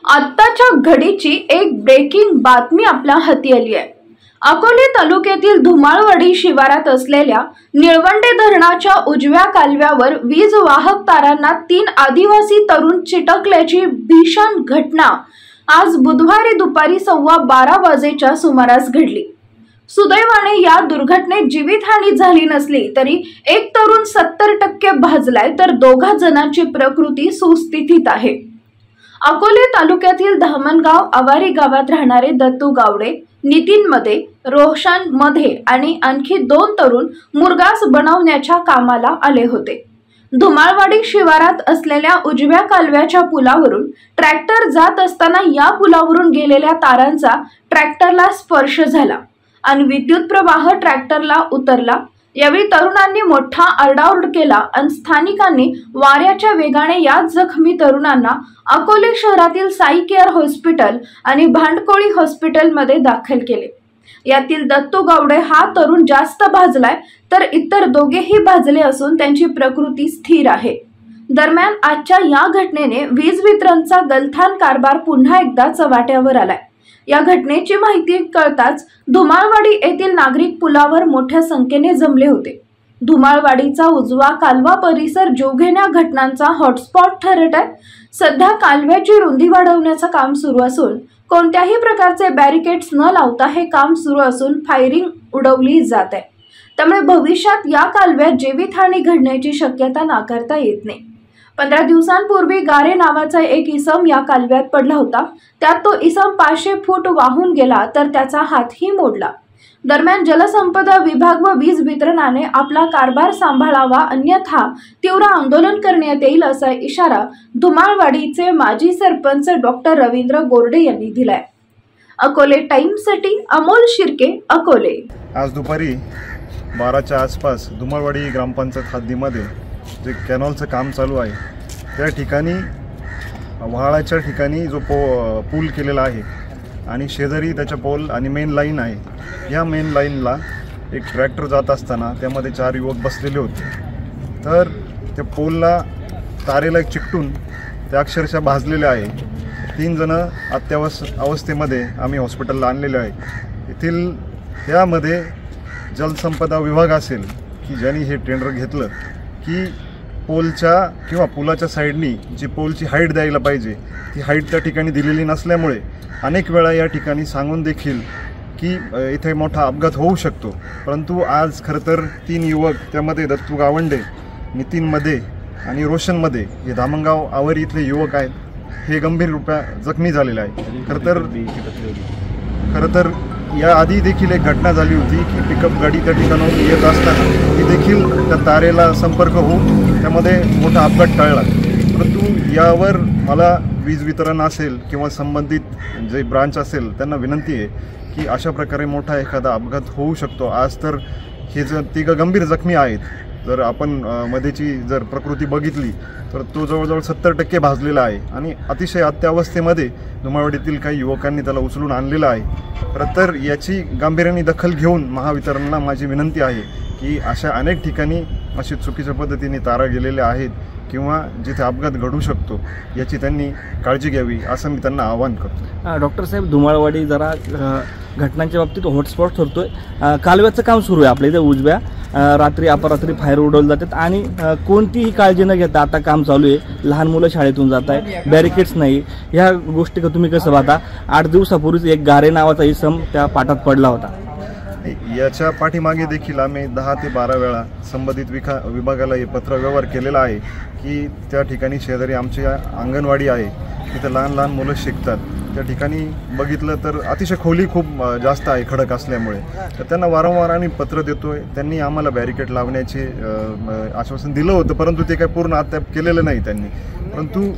आत्ताच्या घडीची एक ब्रेकिंग बातमी आपल्या हाती आली आहे। अकोले तालुक्यातील धुमाळवाडी शिवारात असलेल्या निळवंडे धरणाच्या उजव्या कालव्यावर वीज वाहक तारांना 3 आदिवासी तरुण चिटकल्याची भीषण घटना आज बुधवारी दुपारी 12:15 वाजेच्या सुमारास घडली। सुदैवाने या दुर्घटनेत जीवितहानी झाली नसली तरी एक तरुण 70% भाजलाय तर 2 जणांची प्रकृती सुस्थितीत आहे। अकोले तालुक्यातील धामणगाव आवारी गावात राहणारे दत्तू गावडे, नितीन मध्ये, रोशन मध्ये आणि आणखी 2 तरुण मुरगास बनवण्याच्या कामाला आले होते। धुमाळवाडी शिवारात असलेल्या उजव्या कालव्याच्या पुलावरून ट्रॅक्टर जात असताना या पुलावरून गेलेल्या तारांचा ट्रॅक्टरला स्पर्श झाला आणि विद्युत प्रवाह ट्रॅक्टरला उतरला। यावेळी तरुणांनी मोठा आरडाओरड केला आणि स्थानिकांनी वाऱ्याच्या वेगाने या जखमी तरुणांना अकोले शहरातील साई केअर हॉस्पिटल आणि भांडकोळी हॉस्पिटल मध्ये दाखल केले। यातील दत्तू गावडे हा तरुण जास्त भाजलाय तर इतर दोघेही भाजले असून त्यांची प्रकृती स्थिर आहे। दरम्यान आजच्या या घटनेने वीज वितरणचा गलथान कारभार पुन्हा एकदा चव्हाट्यावर आलाय। या घटनेची माहिती कळताच धुमाळवाडी येथील नागरिक पुलावर मोठ्या संख्येने जमले होते। धुमाळवाडीचा उजवा कालवा परिसर जीवघेण्या घटनांचा हॉटस्पॉट ठरत आहे। सध्या कालव्याची रुंदी वाढवण्याचं काम सुरू असून कोणत्याही प्रकारचे बॅरिकेड्स न लावता हे काम सुरू असून फायरिंग उडवली जात आहे। त्यामुळे भविष्यात या कालव्यात जीवितहानी घडण्याची शक्यता नाकारता येत नाही। 15 दिवसांपूर्वी गारे नावाचा एक इसम या कालव्यात पडला होता। त्यात तो इसम 500 फूट वाहून गेला तर त्याचा हातही मोडला। दरम्यान जलसंपदा विभाग व वीज वितरणाने आपला कारभार सांभाळावा अन्यथा तीव्र आंदोलन करण्यात येईल असा इशारा धुमाळवाडीचे माजी सरपंच डॉक्टर रवींद्र गोरडे यांनी दिलाय। अकोले टाइम्ससाठी अमोल शिर्के, अकोले। आज दुपारी 12च्या आसपास धुमाळवाडी ग्रामपंचायत हद्दीमध्ये जे कॅनॉलचं काम चालू आहे त्या ठिकाणी व्हाळाच्या ठिकाणी जो पूल केलेला आहे आणि शेजारी त्याच्या पोल आणि मेन लाईन आहे। या मेन लाईनला एक ट्रॅक्टर जात असताना त्यामध्ये 4 युवक बसलेले होते। तर त्या पोलला तारेला चिकटून त्या अक्षरशः भाजलेले आहे। 3 जण अवस्थेमध्ये आम्ही हॉस्पिटलला आणलेले आहे। येथील त्यामध्ये जलसंपदा विभाग असेल की ज्यांनी हे टेंडर घेतलं की पोलच्या किंवा पुलाच्या साईडनी जी पोलची हाईट द्यायला पाहिजे ती हाईट त्या ठिकाणी दिलेली नसल्यामुळे अनेक वेळा या ठिकाणी सांगून देखील की इथे मोठा अपघात होऊ शकतो। परंतु आज खरं तर 3 युवक त्यामध्ये दत्तू गावडे, नितीन मध्ये आणि रोशन मध्ये हे धामणगाव आवारी इथले युवक आहेत। हे गंभीर रूपात जखमी झालेले आहे। खरं तर या आधी देखील एक घटना झाली होती की पिकअप गाडी त्या ठिकाणाहून येत असताना ती देखील त्या तारेला संपर्क होऊन त्यामध्ये मोठा अपघात टळला। परंतु यावर मला वीज वितरण असेल किंवा संबंधित जे ब्रांच असेल त्यांना विनंती आहे की अशा प्रकारे मोठा एखादा अपघात होऊ शकतो। आज तर हे 3 गंभीर जखमी आहेत। जर आपण मध्येची जर प्रकृती बघितली तर तो जवळजवळ 70% भाजलेला आहे आणि अतिशय अत्यावस्थेमध्ये धुमाळवाडीतील काही युवकांनी त्याला उचलून आणलेलं आहे। तर याची गांभीर्याने दखल घेऊन महावितरणला माझी विनंती आहे की अशा अनेक ठिकाणी अशी चुकीच्या पद्धतीने तारा गेलेल्या आहेत किंवा जिथे अपघात घडू शकतो याची त्यांनी काळजी घ्यावी असं मी त्यांना आवाहन करतो। डॉक्टर साहेब, धुमाळवाडी जरा घटनांच्या बाबतीत हॉटस्पॉट ठरतोय। कालव्याचं काम सुरू आहे आपल्या इथे उजव्या, रात्री अपरात्री फायर उडवले जातात आणि कोणतीही काळजी न घेता आता काम चालू आहे। लहान मुलं शाळेतून जात आहे, बॅरिकेड्स नाही। ह्या गोष्टी तुम्ही कसं पाहता? 8 दिवसापूर्वीच एक गारे नावाचा इसम त्या पाटात पडला होता। याच्या पाठीमागे देखील आम्ही 10 ते 12 वेळा संबंधित विभागाला हे पत्र व्यवहार केलेला आहे की त्या ठिकाणी शेजारी आमची अंगणवाडी आहे, तिथे लहान मुलं शिकतात। त्या ठिकाणी बघितलं तर अतिशय खोली खूप जास्त आहे खडक असल्यामुळे। तर त्यांना वारंवार आम्ही पत्र देतोय। त्यांनी आम्हाला बॅरिकेड लावण्याचे आश्वासन दिलं होतं परंतु ते काही पूर्ण अद्याप केलेलं नाही त्यांनी। परंतु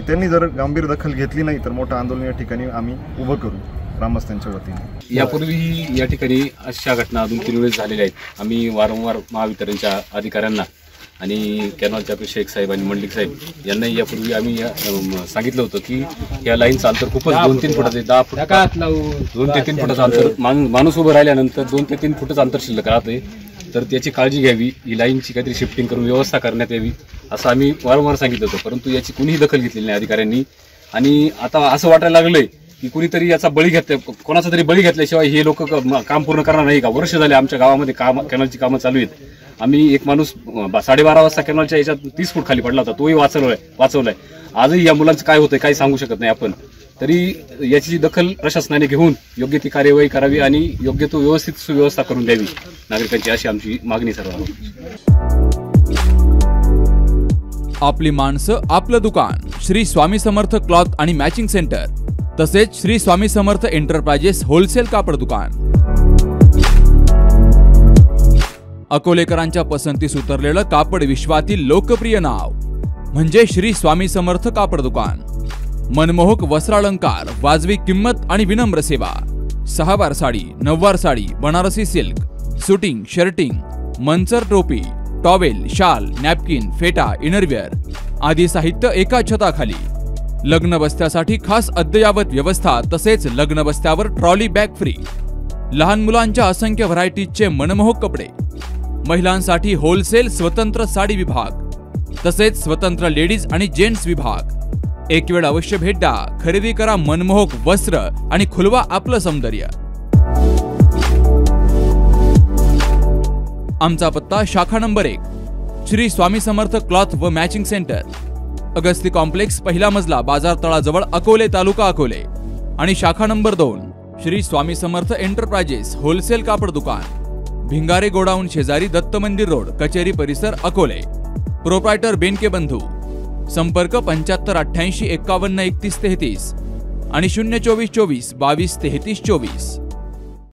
त्यांनी जर गंभीर दखल घेतली नाही तर मोठं आंदोलन या ठिकाणी आम्ही उभं करू ग्रामस्थांच्या वतीने। यापूर्वी या ठिकाणी अशा घटना 2-3 वेळेस झालेल्या आहेत। आम्ही वारंवार महावितरणच्या अधिकाऱ्यांना आणि कॅनॉलचे आपले शेख साहेब आणि मंडलिक साहेब यांनाही यापूर्वी आम्ही सांगितलं होतं की या लाईनचं अंतर खूपच 2-3 फुटाचं आहे। 10 फूट 2 ते 3 फुटाचं अंतर, माणूस उभं राहिल्यानंतर 2 ते 3 फुटाचं अंतर शिल्लक राहते। तर त्याची काळजी घ्यावी, ही लाईनची काहीतरी शिफ्टिंग करून व्यवस्था करण्यात यावी असं आम्ही वारंवार सांगितलं होतं। परंतु याची कुणीही दखल घेतलेली नाही अधिकाऱ्यांनी। आणि आता असं वाटायला लागलंय की कुणीतरी याचा बळी घेतला, कोणाचा तरी बळी घेतल्याशिवाय हे लोक काम पूर्ण करणार नाही का? वर्ष झाले आमच्या गावामध्ये कॅनॉलची कामं चालू आहेत. आम्ही एक माणूस 12:30 वाजता कॅनॉलच्या याच्यात 30 फूट खाली पडला होता, तोही वाचवलाय. आजही या मुलांचं काय होतंय काही सांगू शकत नाही आपण. तरी याची दखल प्रशासनाने घेऊन योग्य ती कार्यवाही करावी आणि योग्य तो व्यवस्थित सुव्यवस्था करून द्यावी नागरिकांची, अशी आमची मागणी सर्व. आपली माणसं आपलं दुकान श्री स्वामी समर्थ क्लॉथ आणि मॅचिंग सेंटर, तसेच श्री स्वामी समर्थ एंटरप्राइजेस होलसेल कापड दुकान. अकोलेकरांच्या पसंतीस उतरलेलं कापड विश्वातील लोकप्रिय नाव म्हणजे श्री स्वामी समर्थ कापड दुकान. मनमोहक वस्त्रालंकार, वाजवी किंमत आणि विनम्र सेवा. 6 वार साडी, 9 वार sari, Banarasi silk, suiting, shirting, Manchar टोपी, टॉवेल, शाल, नॅपकिन, फेटा, इनरवेअर आदी साहित्य एका छताखाली. लग्न बस्त्यासाठी खास अद्ययावत व्यवस्था, तसेच लग्न बस्त्यावर ट्रॉली बॅग फ्री. लहान मुलांच्या असंख्य व्हरायटीजचे मनमोहक कपडे. महिलांसाठी होलसेल स्वतंत्र साडी विभाग, तसेच स्वतंत्र लेडीज आणि जेंट्स विभाग. एक वेळ अवश्य भेट द्या, खरेदी करा मनमोहक वस्त्र आणि खुलवा आपलं सौंदर्य. आमचा पत्ता शाखा नंबर 1 श्री स्वामी समर्थ क्लॉथ व मॅचिंग सेंटर, अगस्ती कॉम्प्लेक्स, पहिला मजला, बाजार तळाजवळ, अकोले, तालुका अकोले. आणि शाखा number 2 Shri Swami Samarth enterprises wholesale कापड दुकान, भिंगारे गोडाऊन शेजारी, दत्त मंदिर रोड, कचेरी परिसर, अकोले. प्रोप्रायटर बेनके बंधू. संपर्क 75 88 51 31 33 आणि 024 24 22 33 24.